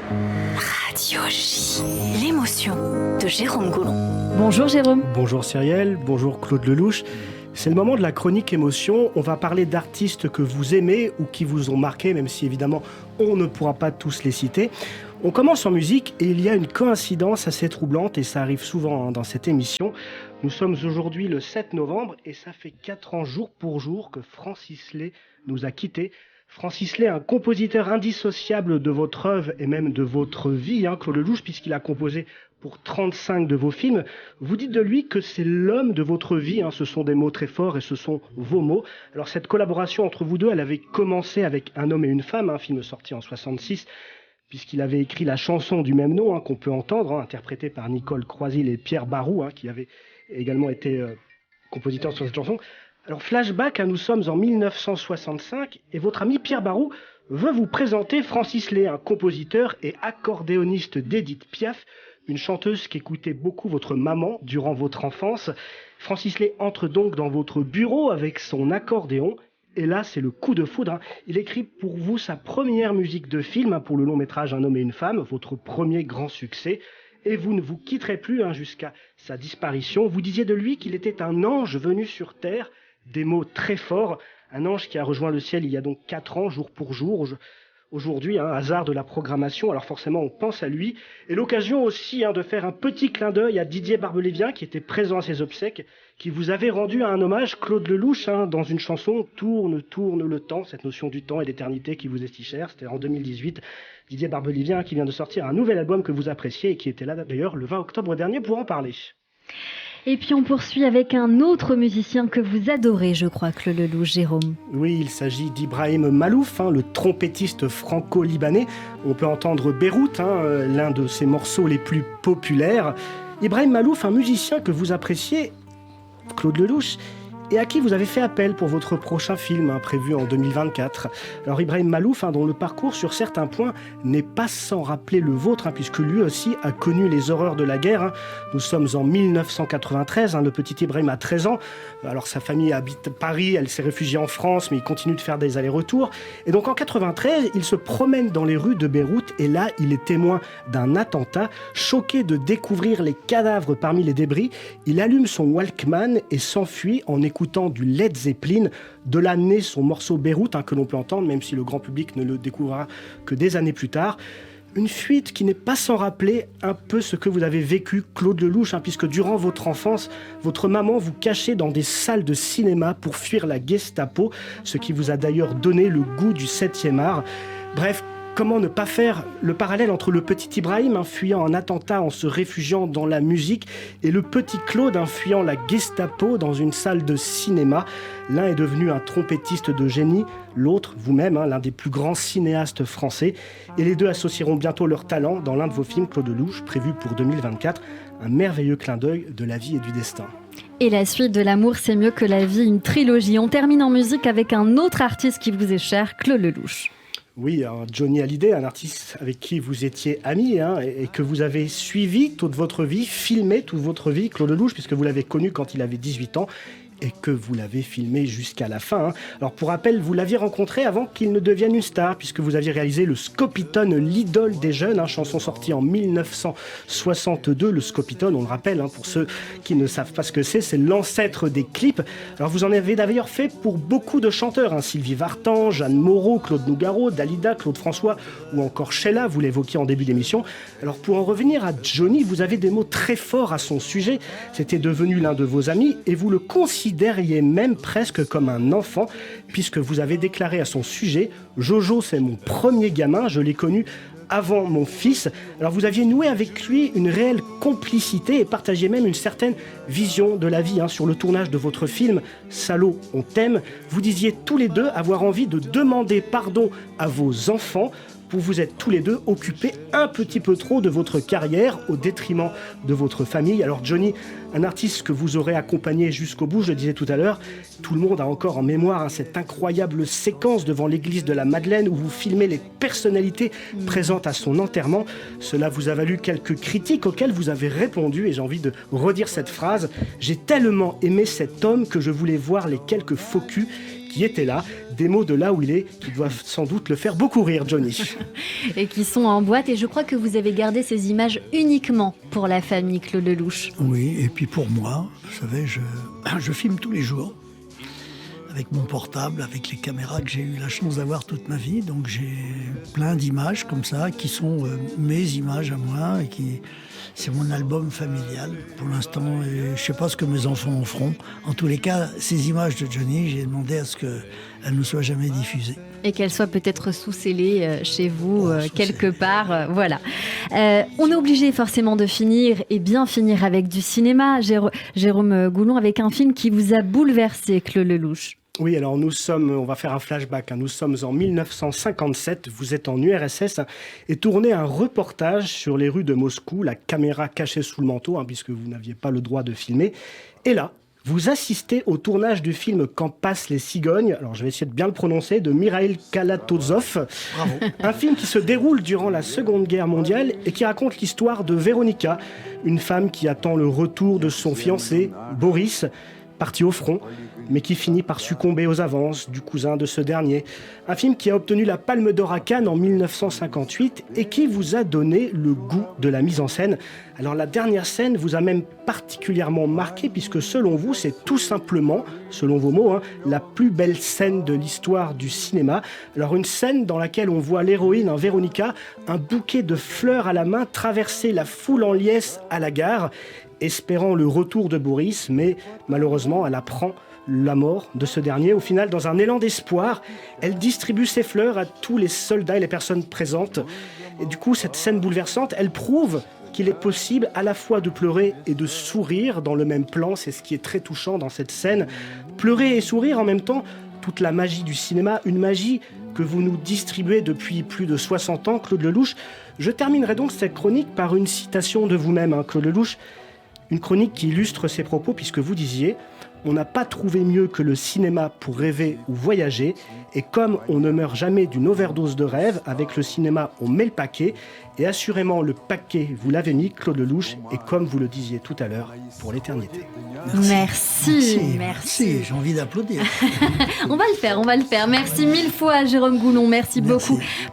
Radio J, l'émotion de Jérôme Goulon. Bonjour Jérôme. Bonjour Cyrielle, bonjour Claude Lelouch. C'est le moment de la chronique émotion. On va parler d'artistes que vous aimez ou qui vous ont marqué, même si évidemment on ne pourra pas tous les citer. On commence en musique et il y a une coïncidence assez troublante et ça arrive souvent dans cette émission. Nous sommes aujourd'hui le 7 novembre et ça fait 4 ans jour pour jour que Francis Lay nous a quittés. Francis Lay, un compositeur indissociable de votre œuvre et même de votre vie, Claude Lelouch, puisqu'il a composé pour 35 de vos films. Vous dites de lui que c'est l'homme de votre vie, ce sont des mots très forts et ce sont vos mots. Alors cette collaboration entre vous deux, elle avait commencé avec Un homme et une femme, un film sorti en 66, puisqu'il avait écrit la chanson du même nom qu'on peut entendre, interprétée par Nicole Croisille et Pierre Barou, qui avait également été compositeur sur cette chanson. Alors flashback, nous sommes en 1965 et votre ami Pierre Barou veut vous présenter Francis Lay, un compositeur et accordéoniste d'Édith Piaf, une chanteuse qui écoutait beaucoup votre maman durant votre enfance. Francis Lay entre donc dans votre bureau avec son accordéon et là c'est le coup de foudre. Il écrit pour vous sa première musique de film pour le long métrage Un homme et une femme, votre premier grand succès. Et vous ne vous quitterez plus jusqu'à sa disparition. Vous disiez de lui qu'il était un ange venu sur terre. Des mots très forts, un ange qui a rejoint le ciel il y a donc 4 ans, jour pour jour. Aujourd'hui, hasard de la programmation, alors forcément on pense à lui. Et l'occasion aussi de faire un petit clin d'œil à Didier Barbelivien qui était présent à ses obsèques, qui vous avait rendu un hommage, Claude Lelouch, dans une chanson « Tourne, tourne le temps », cette notion du temps et d'éternité qui vous est si chère. C'était en 2018. Didier Barbelivien qui vient de sortir un nouvel album que vous appréciez et qui était là d'ailleurs le 20 octobre dernier pour en parler. Et puis on poursuit avec un autre musicien que vous adorez, je crois, Claude Lelouch, Jérôme. Oui, il s'agit d'Ibrahim Malouf, le trompettiste franco-libanais. On peut entendre Beyrouth, l'un de ses morceaux les plus populaires. Ibrahim Malouf, un musicien que vous appréciez, Claude Lelouch, et à qui vous avez fait appel pour votre prochain film prévu en 2024. Alors Ibrahim Malouf, dont le parcours sur certains points n'est pas sans rappeler le vôtre, puisque lui aussi a connu les horreurs de la guerre. Nous sommes en 1993, le petit Ibrahim a 13 ans. Alors sa famille habite Paris, elle s'est réfugiée en France, mais il continue de faire des allers-retours. Et donc en 93, il se promène dans les rues de Beyrouth et là, il est témoin d'un attentat. Choqué de découvrir les cadavres parmi les débris, il allume son Walkman et s'enfuit en écoutant du Led Zeppelin. De là naît son morceau Beyrouth, que l'on peut entendre, même si le grand public ne le découvrira que des années plus tard. Une fuite qui n'est pas sans rappeler un peu ce que vous avez vécu, Claude Lelouch, puisque durant votre enfance, votre maman vous cachait dans des salles de cinéma pour fuir la Gestapo, ce qui vous a d'ailleurs donné le goût du 7e art. Bref, comment ne pas faire le parallèle entre le petit Ibrahim fuyant un attentat en se réfugiant dans la musique et le petit Claude fuyant la Gestapo dans une salle de cinéma. L'un est devenu un trompettiste de génie, l'autre, vous-même, l'un des plus grands cinéastes français. Et les deux associeront bientôt leur talent dans l'un de vos films, Claude Lelouch, prévu pour 2024. Un merveilleux clin d'œil de la vie et du destin. Et la suite de L'amour c'est mieux que la vie, une trilogie. On termine en musique avec un autre artiste qui vous est cher, Claude Lelouch. Oui, Johnny Hallyday, un artiste avec qui vous étiez ami et que vous avez suivi toute votre vie, filmé toute votre vie, Claude Lelouch, puisque vous l'avez connu quand il avait 18 ans et que vous l'avez filmé jusqu'à la fin. Alors pour rappel, vous l'aviez rencontré avant qu'il ne devienne une star, puisque vous aviez réalisé le Scopitone, l'idole des jeunes, chanson sortie en 1962. Le Scopitone, on le rappelle, pour ceux qui ne savent pas ce que c'est l'ancêtre des clips. Alors vous en avez d'ailleurs fait pour beaucoup de chanteurs, Sylvie Vartan, Jeanne Moreau, Claude Nougaro, Dalida, Claude François ou encore Sheila, vous l'évoquiez en début d'émission. Alors pour en revenir à Johnny, vous avez des mots très forts à son sujet. C'était devenu l'un de vos amis et vous le considérez même presque comme un enfant, puisque vous avez déclaré à son sujet « Jojo, c'est mon premier gamin, je l'ai connu avant mon fils ». Alors vous aviez noué avec lui une réelle complicité et partagiez même une certaine vision de la vie. Sur le tournage de votre film « Salaud, on t'aime », vous disiez tous les deux avoir envie de demander pardon à vos enfants pour vous être tous les deux occupés un petit peu trop de votre carrière au détriment de votre famille. Alors Johnny, un artiste que vous aurez accompagné jusqu'au bout, je le disais tout à l'heure, tout le monde a encore en mémoire cette incroyable séquence devant l'église de la Madeleine où vous filmez les personnalités présentes à son enterrement. Cela vous a valu quelques critiques auxquelles vous avez répondu et j'ai envie de redire cette phrase. « J'ai tellement aimé cet homme que je voulais voir les quelques faux culs qui étaient là, des mots de là où il est, qui doivent sans doute le faire beaucoup rire, Johnny. Et qui sont en boîte. Et je crois que vous avez gardé ces images uniquement pour la famille, Claude Lelouch. Oui, et puis pour moi, vous savez, je filme tous les jours avec mon portable, avec les caméras que j'ai eu la chance d'avoir toute ma vie. Donc j'ai plein d'images comme ça qui sont mes images à moi et c'est mon album familial pour l'instant. Je ne sais pas ce que mes enfants en feront. En tous les cas, ces images de Johnny, j'ai demandé à ce qu'elles ne soient jamais diffusées. Et qu'elles soient peut-être sous-scellées chez vous, quelque part. Voilà. On est obligé forcément de finir, et bien finir avec du cinéma. Jérôme Goulon, avec un film qui vous a bouleversé, Claude Lelouch. Oui, alors on va faire un flashback. Nous sommes en 1957, vous êtes en URSS et tournez un reportage sur les rues de Moscou, la caméra cachée sous le manteau, puisque vous n'aviez pas le droit de filmer. Et là, vous assistez au tournage du film Quand passent les cigognes, alors je vais essayer de bien le prononcer, de Mikhail Kalatozov. Bravo. Un film qui se déroule durant la Seconde Guerre mondiale et qui raconte l'histoire de Véronica, une femme qui attend le retour de son fiancé, Boris, parti au front, mais qui finit par succomber aux avances du cousin de ce dernier. Un film qui a obtenu la Palme d'Or à Cannes en 1958 et qui vous a donné le goût de la mise en scène. Alors la dernière scène vous a même particulièrement marqué puisque selon vous, c'est tout simplement, selon vos mots, la plus belle scène de l'histoire du cinéma. Alors une scène dans laquelle on voit l'héroïne, Véronica, un bouquet de fleurs à la main, traverser la foule en liesse à la gare, espérant le retour de Boris, mais malheureusement, elle apprend la mort de ce dernier. Au final, dans un élan d'espoir, elle distribue ses fleurs à tous les soldats et les personnes présentes. Et du coup, cette scène bouleversante, elle prouve qu'il est possible à la fois de pleurer et de sourire dans le même plan. C'est ce qui est très touchant dans cette scène. Pleurer et sourire en même temps, toute la magie du cinéma, une magie que vous nous distribuez depuis plus de 60 ans, Claude Lelouch. Je terminerai donc cette chronique par une citation de vous-même, Claude Lelouch. Une chronique qui illustre ses propos puisque vous disiez « On n'a pas trouvé mieux que le cinéma pour rêver ou voyager et comme on ne meurt jamais d'une overdose de rêve, avec le cinéma on met le paquet et assurément le paquet, vous l'avez mis, Claude Lelouch, et comme vous le disiez tout à l'heure, pour l'éternité. » Merci. J'ai envie d'applaudir. On va le faire. Merci mille fois, Jérôme Goulon. Merci beaucoup